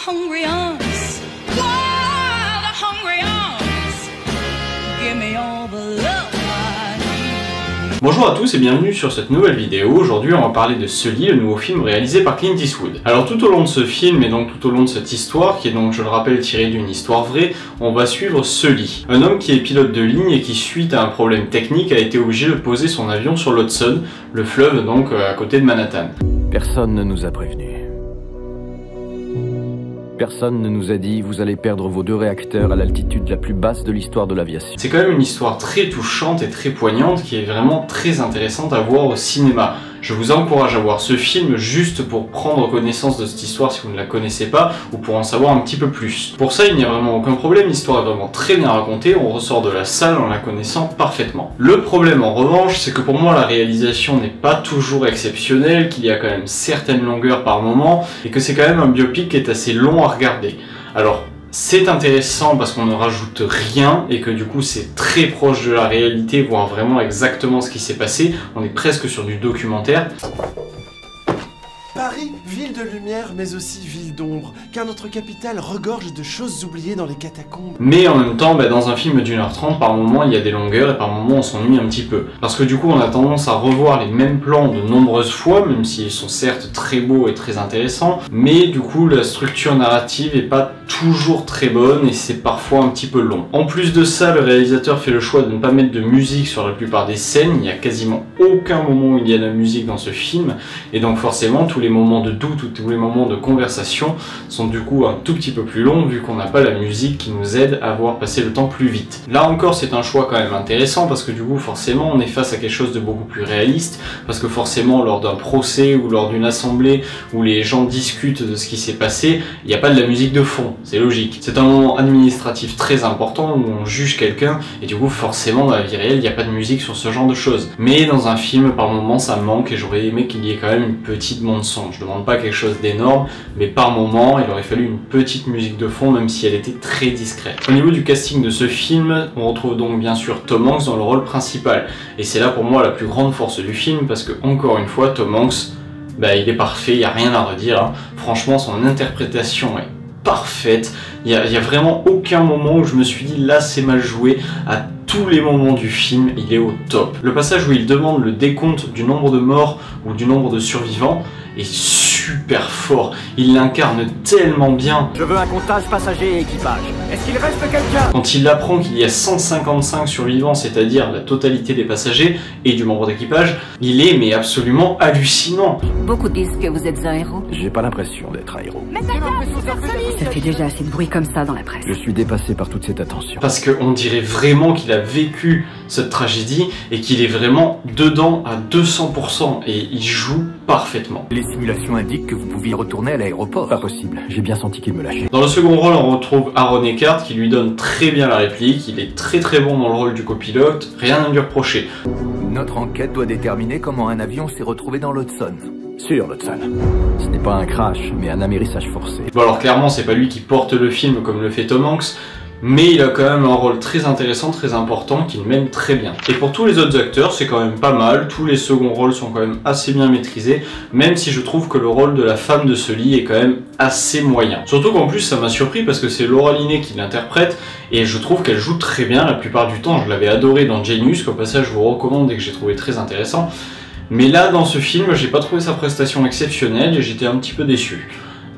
hungry arms, wild, hungry arms. Give me all the love I need. Bonjour à tous et bienvenue sur cette nouvelle vidéo. Aujourd'hui on va parler de Sully, le nouveau film réalisé par Clint Eastwood. Alors tout au long de ce film et donc tout au long de cette histoire, qui est donc je le rappelle tirée d'une histoire vraie, on va suivre Sully, un homme qui est pilote de ligne et qui suite à un problème technique a été obligé de poser son avion sur l'Hudson, le fleuve donc à côté de Manhattan. Personne ne nous a prévenus. Personne ne nous a dit « vous allez perdre vos 2 réacteurs à l'altitude la plus basse de l'histoire de l'aviation ». C'est quand même une histoire très touchante et très poignante qui est vraiment très intéressante à voir au cinéma. Je vous encourage à voir ce film juste pour prendre connaissance de cette histoire si vous ne la connaissez pas ou pour en savoir un petit peu plus. Pour ça, il n'y a vraiment aucun problème, l'histoire est vraiment très bien racontée, on ressort de la salle en la connaissant parfaitement. Le problème en revanche, c'est que pour moi la réalisation n'est pas toujours exceptionnelle, qu'il y a quand même certaines longueurs par moment et que c'est quand même un biopic qui est assez long à regarder. Alors, c'est intéressant parce qu'on ne rajoute rien et que du coup c'est très proche de la réalité, voire vraiment exactement ce qui s'est passé. On est presque sur du documentaire. Paris, ville de lumière, mais aussi ville d'ombre, car notre capitale regorge de choses oubliées dans les catacombes. Mais en même temps, dans un film d'1h30, par moment il y a des longueurs et par moment on s'ennuie un petit peu. Parce que du coup on a tendance à revoir les mêmes plans de nombreuses fois, même s'ils sont certes très beaux et très intéressants, mais du coup la structure narrative est pas toujours très bonne et c'est parfois un petit peu long. En plus de ça, le réalisateur fait le choix de ne pas mettre de musique sur la plupart des scènes, il n'y a quasiment aucun moment où il y a de la musique dans ce film, et donc forcément tous les moments de doute ou tous les moments de conversation sont du coup un tout petit peu plus longs vu qu'on n'a pas la musique qui nous aide à voir passer le temps plus vite. Là encore c'est un choix quand même intéressant parce que du coup forcément on est face à quelque chose de beaucoup plus réaliste, parce que forcément lors d'un procès ou lors d'une assemblée où les gens discutent de ce qui s'est passé, il n'y a pas de la musique de fond, c'est logique. C'est un moment administratif très important où on juge quelqu'un et du coup forcément dans la vie réelle il n'y a pas de musique sur ce genre de choses. Mais dans un film par moment ça manque et j'aurais aimé qu'il y ait quand même une petite bande son. Je demande pas quelque chose d'énorme, mais par moment il aurait fallu une petite musique de fond même si elle était très discrète. Au niveau du casting de ce film, on retrouve donc bien sûr Tom Hanks dans le rôle principal. Et c'est là pour moi la plus grande force du film parce que encore une fois Tom Hanks, il est parfait, il n'y a rien à redire. Hein. Franchement son interprétation est parfaite, il y a vraiment aucun moment où je me suis dit là c'est mal joué. À tous les moments du film, il est au top. Le passage où il demande le décompte du nombre de morts ou du nombre de survivants est super fort. Il l'incarne tellement bien. Je veux un comptage passager et équipage. Est-ce qu'il reste quelqu'un? Quand il apprend qu'il y a 155 survivants, c'est-à-dire la totalité des passagers et du membre d'équipage, il est mais absolument hallucinant. Beaucoup disent que vous êtes un héros. J'ai pas l'impression d'être un héros. Ça fait déjà assez de bruit comme ça dans la presse. Je suis dépassé par toute cette attention. Parce qu'on dirait vraiment qu'il a vécu cette tragédie et qu'il est vraiment dedans à 200% et il joue parfaitement. Les simulations indiquent que vous pouviez retourner à l'aéroport. Pas possible, j'ai bien senti qu'il me lâchait. Dans le second rôle, on retrouve Aaron Eckhart qui lui donne très bien la réplique, il est très bon dans le rôle du copilote, rien à lui reprocher. Notre enquête doit déterminer comment un avion s'est retrouvé dans l'Hudson. Sur l'Hudson. Ce n'est pas un crash, mais un amérissage forcé. Bon alors clairement c'est pas lui qui porte le film comme le fait Tom Hanks, mais il a quand même un rôle très intéressant, très important, qu'il mène très bien. Et pour tous les autres acteurs, c'est quand même pas mal, tous les seconds rôles sont quand même assez bien maîtrisés, même si je trouve que le rôle de la femme de Sully est quand même assez moyen. Surtout qu'en plus ça m'a surpris parce que c'est Laura Linney qui l'interprète, et je trouve qu'elle joue très bien la plupart du temps. Je l'avais adoré dans Genius, qu'au passage je vous recommande et que j'ai trouvé très intéressant. Mais là dans ce film, j'ai pas trouvé sa prestation exceptionnelle et j'étais un petit peu déçu.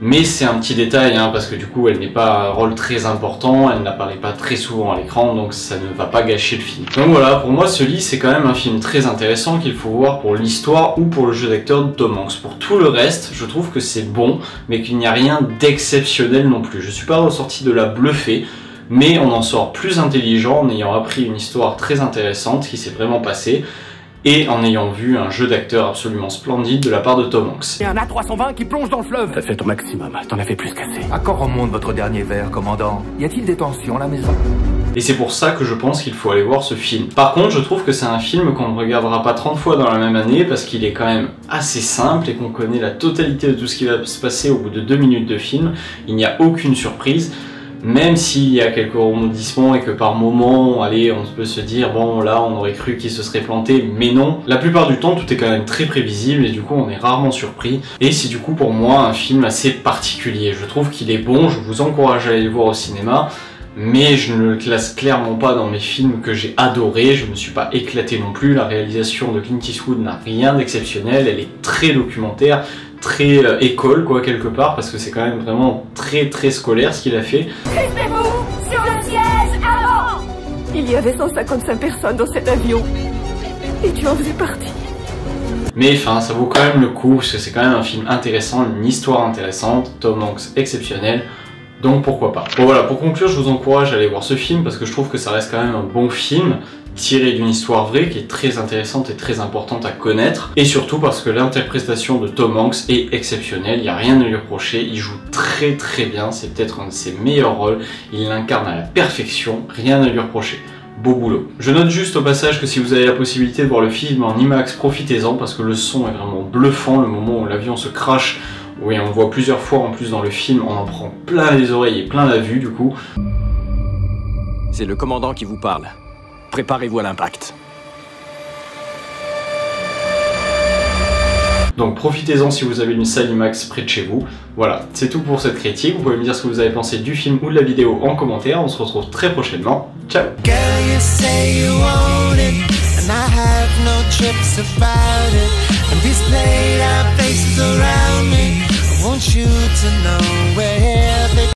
Mais c'est un petit détail, parce que du coup elle n'est pas un rôle très important, elle n'apparaît pas très souvent à l'écran, donc ça ne va pas gâcher le film. Donc voilà, pour moi Sully c'est quand même un film très intéressant qu'il faut voir pour l'histoire ou pour le jeu d'acteur de Tom Hanks. Pour tout le reste, je trouve que c'est bon, mais qu'il n'y a rien d'exceptionnel non plus. Je suis pas ressorti de là bluffé, mais on en sort plus intelligent en ayant appris une histoire très intéressante qui s'est vraiment passée, et en ayant vu un jeu d'acteur absolument splendide de la part de Tom Hanks. Et un A320 qui plonge dans le fleuve. T'as fait ton maximum, t'en as fait plus qu'assez. À quand remonte votre dernier verre, commandant? Y a-t-il des tensions à la maison? Et c'est pour ça que je pense qu'il faut aller voir ce film. Par contre, je trouve que c'est un film qu'on ne regardera pas 30 fois dans la même année parce qu'il est quand même assez simple et qu'on connaît la totalité de tout ce qui va se passer au bout de 2 minutes de film. Il n'y a aucune surprise. même s'il y a quelques rebondissements et que par moment, allez, on peut se dire bon là on aurait cru qu'il se serait planté, mais non. La plupart du temps tout est quand même très prévisible et du coup on est rarement surpris. Et c'est du coup pour moi un film assez particulier. Je trouve qu'il est bon, je vous encourage à aller le voir au cinéma. Mais je ne le classe clairement pas dans mes films que j'ai adorés, je ne me suis pas éclaté non plus, la réalisation de Clint Eastwood n'a rien d'exceptionnel, elle est très documentaire, très école quoi quelque part, parce que c'est quand même vraiment très scolaire ce qu'il a fait. Crispez-vous sur le siège avant. Il y avait 155 personnes dans cet avion, et tu en faisais partie. Mais enfin, ça vaut quand même le coup, parce que c'est quand même un film intéressant, une histoire intéressante, Tom Hanks exceptionnel. Donc pourquoi pas. Bon voilà, pour conclure, je vous encourage à aller voir ce film parce que je trouve que ça reste quand même un bon film tiré d'une histoire vraie qui est très intéressante et très importante à connaître. Et surtout parce que l'interprétation de Tom Hanks est exceptionnelle, il n'y a rien à lui reprocher, il joue très bien, c'est peut-être un de ses meilleurs rôles, il l'incarne à la perfection, rien à lui reprocher. Beau boulot. Je note juste au passage que si vous avez la possibilité de voir le film en IMAX, profitez-en parce que le son est vraiment bluffant, le moment où l'avion se crache. Oui, on le voit plusieurs fois en plus dans le film, on en prend plein les oreilles et plein la vue du coup. C'est le commandant qui vous parle. Préparez-vous à l'impact. Donc profitez-en si vous avez une salle IMAX près de chez vous. Voilà, c'est tout pour cette critique. Vous pouvez me dire ce que vous avez pensé du film ou de la vidéo en commentaire. On se retrouve très prochainement. Ciao!